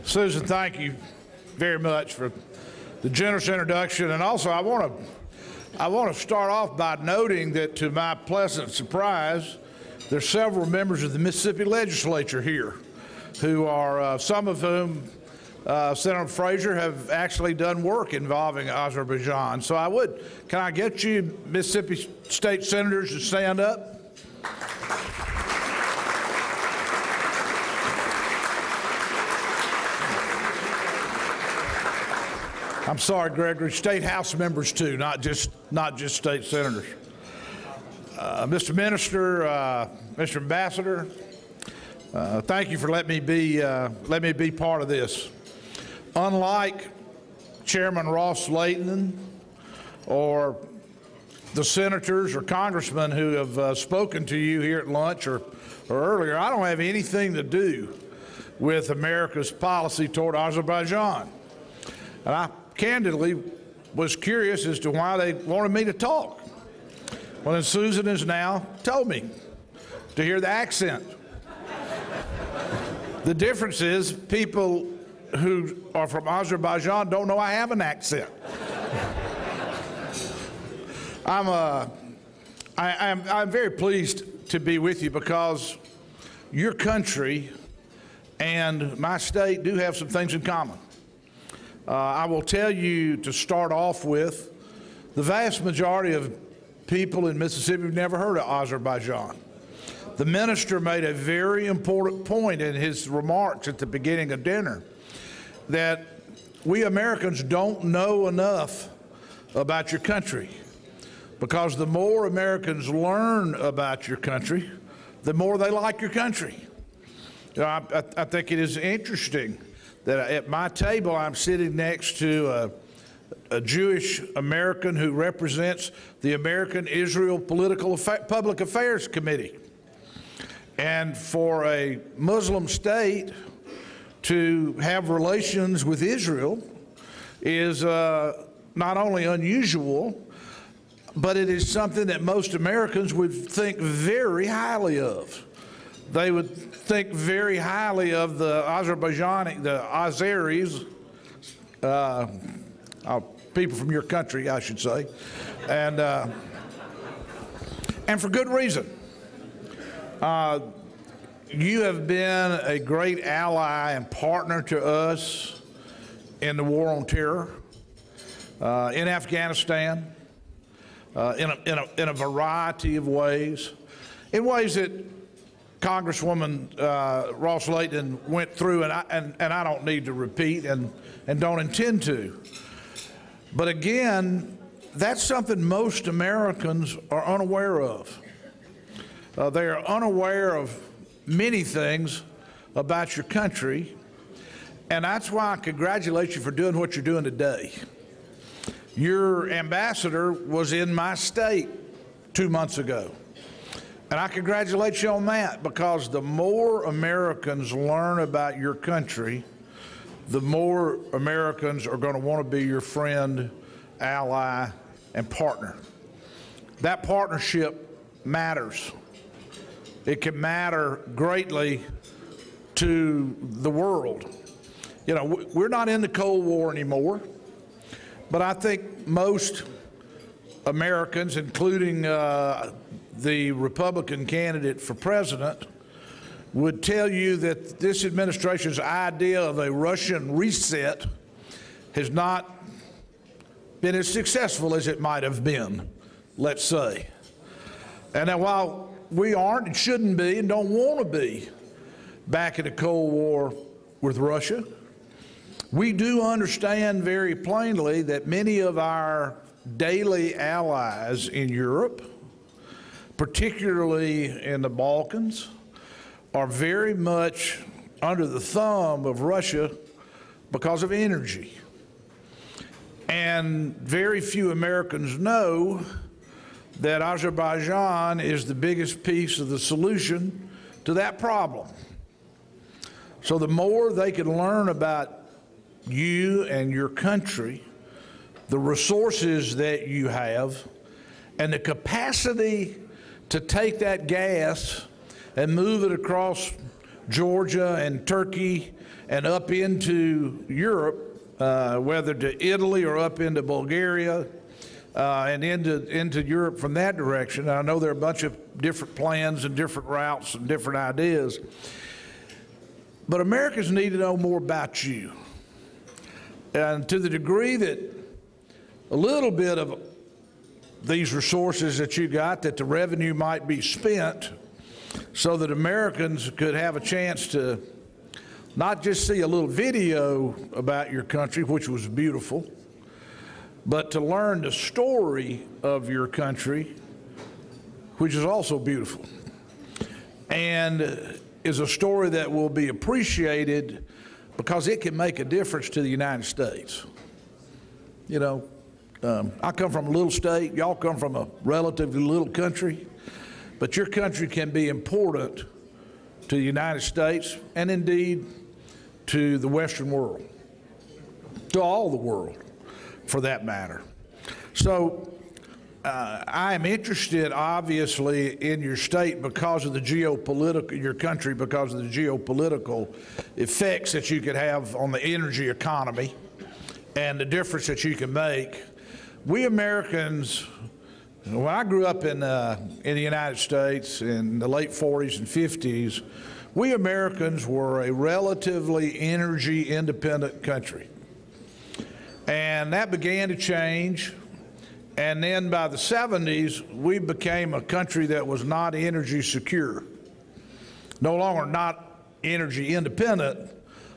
Susan, thank you very much for the generous introduction. And also, I want to start off by noting that, to my pleasant surprise, there's several members of the Mississippi legislature here who are, some of whom, Senator Frazier, have actually done work involving Azerbaijan. So can I get you Mississippi state senators to stand up? I'm sorry, Gregory, state house members too, not just state senators. Mr. Minister, Mr. Ambassador, thank you for letting me be part of this. Unlike Chairman Ross Layton or the senators or congressmen who have spoken to you here at lunch or earlier, I don't have anything to do with America's policy toward Azerbaijan. And I candidly was curious as to why they wanted me to talk. Well, then Susan has now told me to hear the accent. The difference is people who are from Azerbaijan don't know I have an accent. I'm very pleased to be with you because your country and my state do have some things in common. I will tell you to start off with, the vast majority of people in Mississippi have never heard of Azerbaijan. The minister made a very important point in his remarks at the beginning of dinner that we Americans don't know enough about your country, because the more Americans learn about your country, the more they like your country. You know, I think it is interesting that at my table I'm sitting next to a Jewish American who represents the American-Israel Public Affairs Committee. And for a Muslim state to have relations with Israel is not only unusual, but it is something that most Americans would think very highly of. They would think very highly of the Azeris, people from your country, I should say, and for good reason. You have been a great ally and partner to us in the war on terror, in Afghanistan, in a variety of ways, in ways that Congresswoman Ross Layton went through, and I don't need to repeat and don't intend to. But again, that's something most Americans are unaware of. They are unaware of many things about your country, and that's why I congratulate you for doing what you're doing today. Your ambassador was in my state 2 months ago. And I congratulate you on that, because the more Americans learn about your country, the more Americans are going to want to be your friend, ally, and partner. That partnership matters. It can matter greatly to the world. You know, we're not in the Cold War anymore, but I think most Americans, including the Republican candidate for president, would tell you that this administration's idea of a Russian reset has not been as successful as it might have been, let's say. And now, while we aren't and shouldn't be and don't want to be back in a Cold War with Russia, we do understand very plainly that many of our daily allies in Europe, particularly in the Balkans, are very much under the thumb of Russia because of energy. And very few Americans know that Azerbaijan is the biggest piece of the solution to that problem. So the more they can learn about you and your country, the resources that you have, and the capacity to take that gas and move it across Georgia and Turkey and up into Europe, whether to Italy or up into Bulgaria, and into Europe from that direction. I know there are a bunch of different plans and different routes and different ideas, but Americans need to know more about you. And to the degree that a little bit of these resources that you got, that the revenue might be spent so that Americans could have a chance to not just see a little video about your country, which was beautiful, but to learn the story of your country, which is also beautiful, and is a story that will be appreciated because it can make a difference to the United States. You know, I come from a little state, y'all come from a relatively little country, but your country can be important to the United States and indeed to the Western world, to all the world for that matter. So I am interested obviously in your state because of the geopolitical, your country because of the geopolitical effects that you could have on the energy economy and the difference that you can make. We Americans, when I grew up in the United States in the late 40s and 50s, we Americans were a relatively energy independent country. And that began to change. And then by the 70s, we became a country that was not energy secure. No longer not energy independent,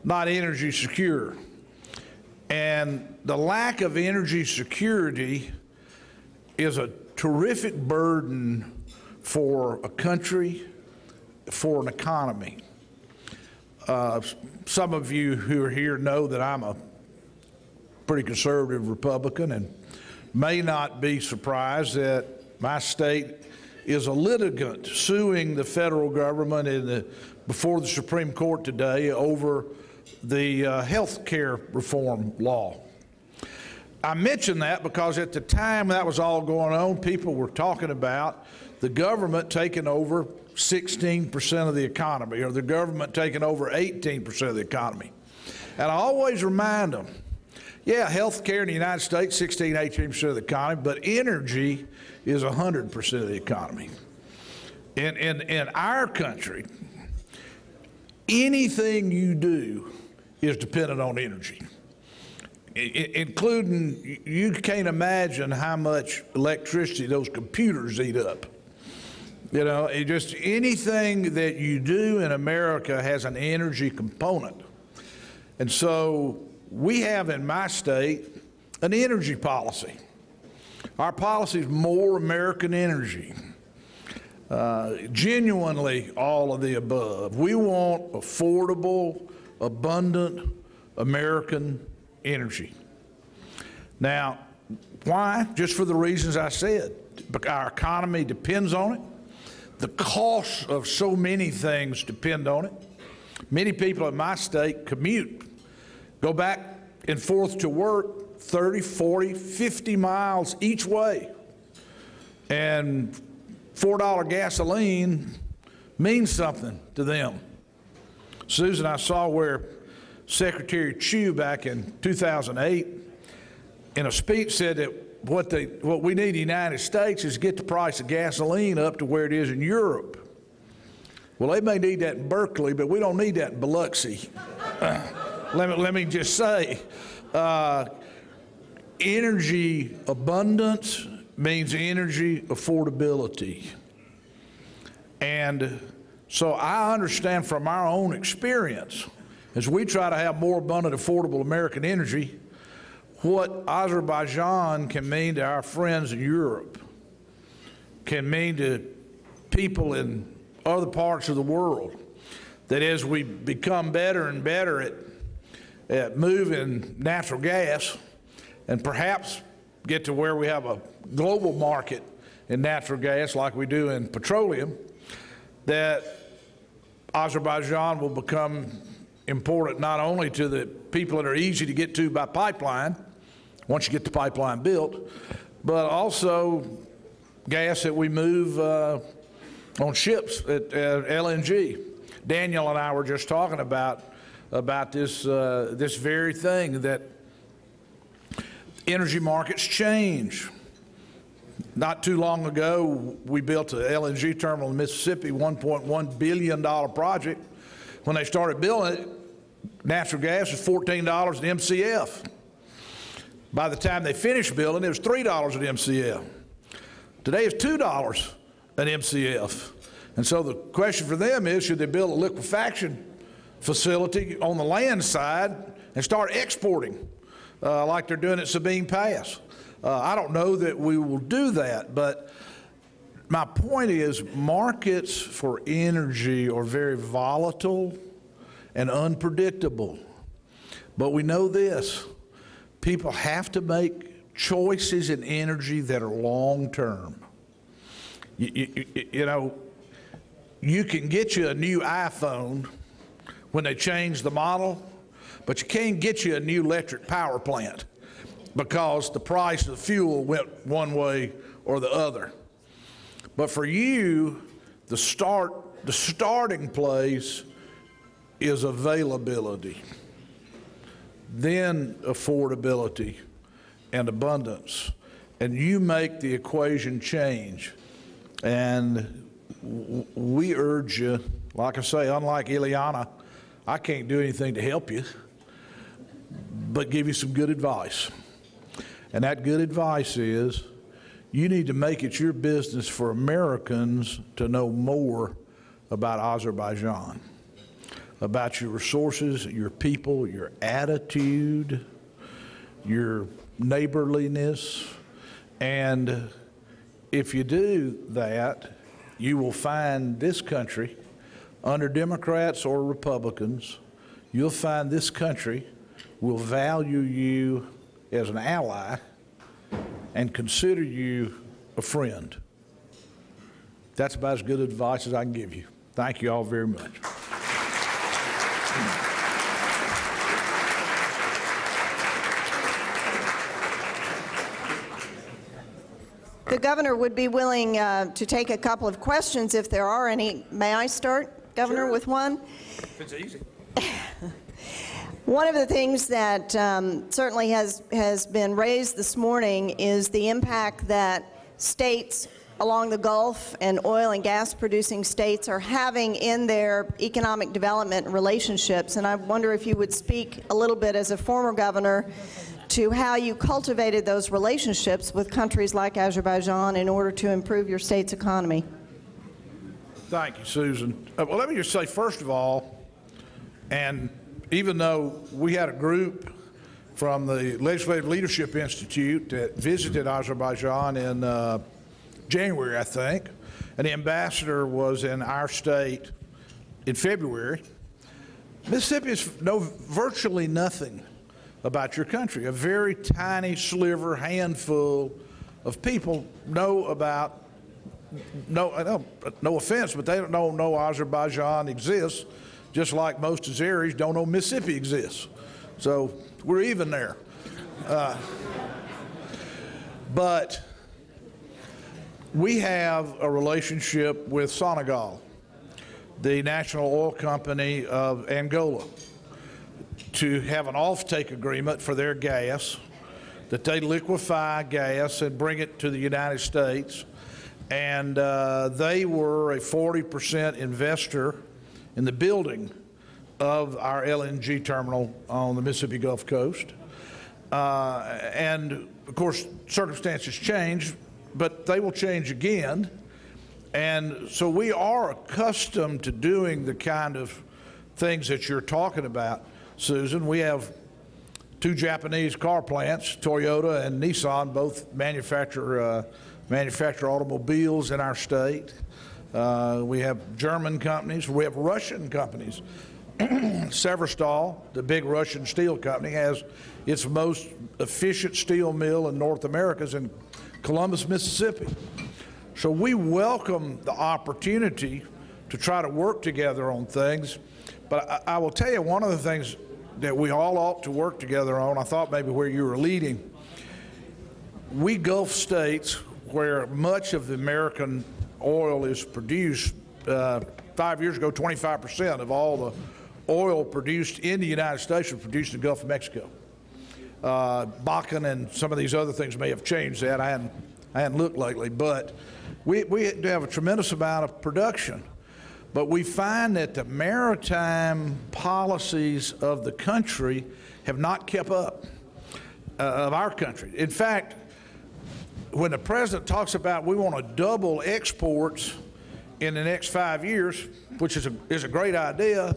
not energy secure. And the lack of energy security is a terrific burden for a country, for an economy. Some of you who are here know that I'm a pretty conservative Republican and may not be surprised that my state is a litigant suing the federal government before the Supreme Court today over the health care reform law. I mention that because at the time that was all going on, people were talking about the government taking over 16% of the economy, or the government taking over 18% of the economy. And I always remind them, yeah, health care in the United States, 16, 18% of the economy, but energy is 100% of the economy. In our country, anything you do is dependent on energy, including, you can't imagine how much electricity those computers eat up. You know, just anything that you do in America has an energy component. And so we have in my state an energy policy. Our policy is more American energy. Genuinely all of the above. We want affordable, abundant American energy. Now, why? Just for the reasons I said. Our economy depends on it. The costs of so many things depend on it. Many people in my state commute, go back and forth to work 30, 40, 50 miles each way. And $4 gasoline means something to them. Susan, I saw where Secretary Chu back in 2008 in a speech said that what we need in the United States is get the price of gasoline up to where it is in Europe. Well, they may need that in Berkeley, but we don't need that in Biloxi. Let me just say, energy abundance means energy affordability. And so I understand from our own experience, as we try to have more abundant, affordable American energy, what Azerbaijan can mean to our friends in Europe, can mean to people in other parts of the world, that as we become better and better at moving natural gas and perhaps get to where we have a global market in natural gas like we do in petroleum, that Azerbaijan will become important not only to the people that are easy to get to by pipeline, once you get the pipeline built, but also gas that we move on ships at LNG. Daniel and I were just talking about about this, this very thing, that energy markets change. Not too long ago, we built an LNG terminal in Mississippi, $1.1 billion project. When they started building it, natural gas was $14 an MCF. By the time they finished building, it was $3 an MCF. Today it's $2 an MCF. And so the question for them is, should they build a liquefaction facility on the land side and start exporting like they're doing at Sabine Pass? I don't know that we will do that, but my point is markets for energy are very volatile and unpredictable. But we know this, people have to make choices in energy that are long-term. You know, you can get you a new iPhone when they change the model, but you can't get you a new electric power plant because the price of the fuel went one way or the other. But for you, the starting place is availability, then affordability and abundance. And you make the equation change. And we urge you, like I say, unlike Ileana, I can't do anything to help you, but give you some good advice. And that good advice is, you need to make it your business for Americans to know more about Azerbaijan, about your resources, your people, your attitude, your neighborliness. And if you do that, you will find this country, under Democrats or Republicans, you'll find this country will value you as an ally and consider you a friend. That's about as good advice as I can give you. Thank you all very much. The governor would be willing to take a couple of questions if there are any. May I start, Governor, Sure. with one? It's easy. One of the things that certainly has been raised this morning is the impact that states along the Gulf and oil and gas producing states are having in their economic development relationships. And I wonder if you would speak a little bit as a former governor to how you cultivated those relationships with countries like Azerbaijan in order to improve your state's economy. Thank you, Susan. Well, let me just say, first of all, and even though we had a group from the Legislative Leadership Institute that visited Azerbaijan in January, I think, and the ambassador was in our state in February, Mississippi knows virtually nothing about your country. A very tiny sliver, handful of people know about, no offense, but they don't know Azerbaijan exists, just like most Azeris don't know Mississippi exists. So we're even there. But we have a relationship with Senegal, the national oil company of Angola, to have an offtake agreement for their gas, that they liquefy gas and bring it to the United States. And they were a 40% investor in the building of our LNG terminal on the Mississippi Gulf Coast. And of course, circumstances change, but they will change again. And so we are accustomed to doing the kind of things that you're talking about, Susan. We have two Japanese car plants, Toyota and Nissan, both manufacture automobiles in our state. We have German companies. We have Russian companies. Severstal, the big Russian steel company, has its most efficient steel mill in North America is in Columbus, Mississippi. So we welcome the opportunity to try to work together on things. But I will tell you, one of the things that we all ought to work together on, I thought maybe where you were leading, we Gulf states where much of the American oil is produced, 5 years ago, 25% of all the oil produced in the United States was produced in the Gulf of Mexico. Bakken and some of these other things may have changed that. I hadn't looked lately, but we do have a tremendous amount of production. But we find that the maritime policies of the country have not kept up, of our country. In fact, when the president talks about we want to double exports in the next 5 years, which is a great idea,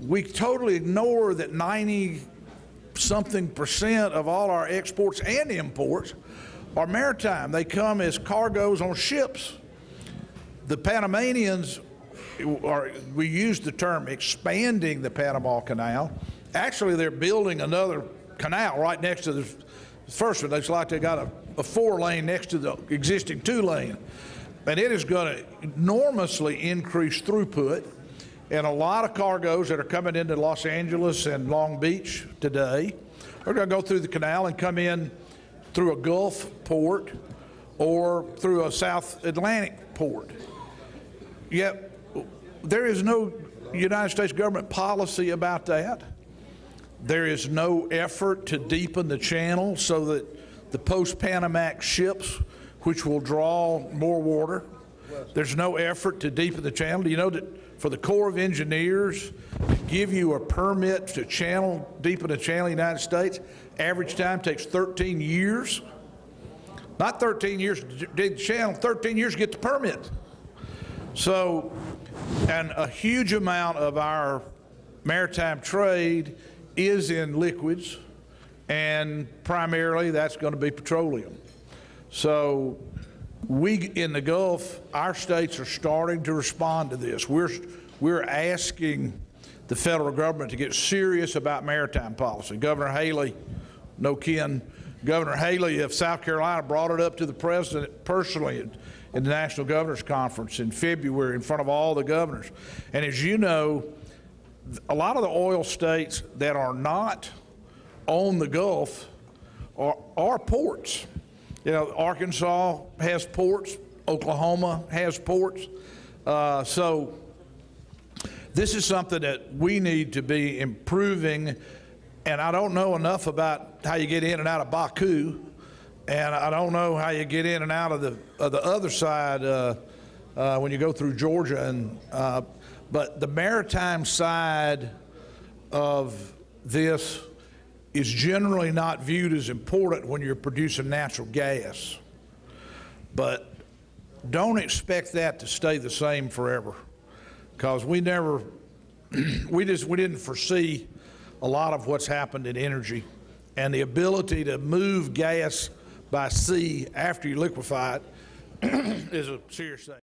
we totally ignore that 90-something% of all our exports and imports are maritime. They come as cargoes on ships. The Panamanians we use the term expanding the Panama Canal. Actually, they're building another canal right next to the first one. It's like they got a 4-lane next to the existing 2-lane. And it is going to enormously increase throughput. And a lot of cargoes that are coming into Los Angeles and Long Beach today are going to go through the canal and come in through a Gulf port or through a South Atlantic port. Yet there is no United States government policy about that. There is no effort to deepen the channel so that the post-Panamax ships, which will draw more water, there's no effort to deepen the channel. Do you know that for the Corps of Engineers to give you a permit to deepen the channel in the United States, average time takes 13 years? Not 13 years to dig the channel, 13 years to get the permit. So, and a huge amount of our maritime trade is in liquids, and primarily that's going to be petroleum. So we in the Gulf, our states are starting to respond to this. We're asking the federal government to get serious about maritime policy. Governor Haley, no kin, Governor Haley of South Carolina brought it up to the president personally in the National Governors Conference in February in front of all the governors. And as you know, a lot of the oil states that are not on the Gulf are ports. You know, Arkansas has ports, Oklahoma has ports. So this is something that we need to be improving. And I don't know enough about how you get in and out of Baku, and I don't know how you get in and out of the other side when you go through Georgia. And but the maritime side of this is generally not viewed as important when you're producing natural gas. But don't expect that to stay the same forever, because we didn't foresee a lot of what's happened in energy, and the ability to move gas by sea after you liquefy it is a serious thing.